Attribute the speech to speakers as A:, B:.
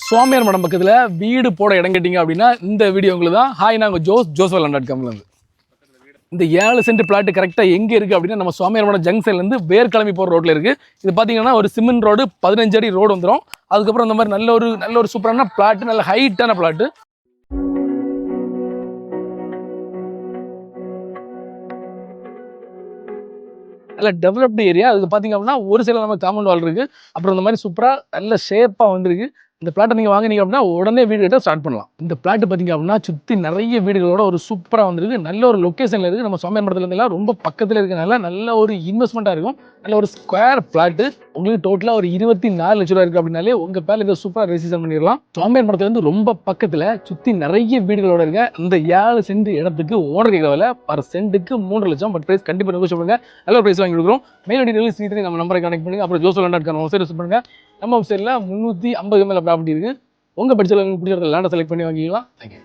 A: சுவாமியார் மடம் பக்கத்தில் வீடு போட இடம் கேட்டிங்க அப்படின்னா இந்த வீடியோ உங்களுக்கு தான். ஹாய், நாங்கள் ஜோஸ்வெல்லாம்.comலேருந்து. இந்த 7 சென்ட் பிளாட் கரெக்டாக எங்கே இருக்குது அப்படின்னா நம்ம சுவாமியார் மடம் ஜங்ஷன்லேருந்து வேர்கிளம்பி போகிற ரோட்டில் இருக்குது. இது பார்த்தீங்கன்னா ஒரு சிமெண்ட் ரோடு, 15 அடி ரோடு வந்துடும். அதுக்கப்புறம் இந்த மாதிரி நல்ல ஒரு சூப்பரான பிளாட்டு, நல்ல ஹைட்டான பிளாட்டு. நல்ல டெவலப்டு ஏரியா. அதுக்கு பார்த்தீங்க அப்படின்னா ஒரு சில நம்ம காம்பவுண்ட் வால் இருக்குது. அப்புறம் இந்த மாதிரி சூப்பராக நல்ல ஷேப்பாக வந்துருக்கு. இந்த பிளாட்டை நீங்கள் வாங்கினீங்க அப்படின்னா உடனே வீடு கட்ட ஸ்டார்ட் பண்ணலாம். இந்த பிளாட்டு பார்த்தீங்க அப்படின்னா சுற்றி நிறைய வீடுகளோட ஒரு சூப்பராக வந்துருக்கு. நல்ல ஒரு லொக்கேஷனில் இருக்குது. நம்ம சுவாமியார் மடத்துலேருந்துலாம் ரொம்ப பக்கத்தில் இருக்கிறனால நல்ல ஒரு இன்வெஸ்ட்மெண்ட்டாக இருக்கும். நல்ல ஒரு ஸ்கொயர் பிளாட்டு. உங்களுக்கு டோட்டலாக ஒரு 24 லட்ச ரூபா இருக்குது அப்படின்னாலே உங்கள் பேரில் இதை சூப்பராக ரெஜிஸ்டர் பண்ணிடலாம். சுவாமியார் மடத்துலேருந்து ரொம்ப பக்கத்தில் சுற்றி நிறைய வீடுகளோட இருக்க இந்த 7 சென்ட் இடத்துக்கு ஓனர் கேட்குற விலை பர் சென்ட்டுக்கு 3 லட்சம். பட் ப்ரைஸ் கண்டிப்பாக நெகோஷியேட் பண்ணுங்க. நல்ல ஒரு ப்ரைஸ் வாங்கி கொடுக்குறோம். மெயில் டீட்டெயில்ஸ் ஸ்க்ரீனில் நம்ம நம்பரை கனெக்ட் பண்ணுங்க. அப்புறம் ஜோஸ்வெல்லாம்.com வெப்சைட் யூஸ் பண்ணுங்க. நம்ம வெப்சைட்டில் 350 மேலே ப்ராப்பர்ட்டி இருக்குது. உங்கள் பட்ஜெட்டில் உங்களுக்கு பிடிச்ச லேண்டை செலக்ட் பண்ணி வாங்கிக்கலாம். தேங்க்யூ.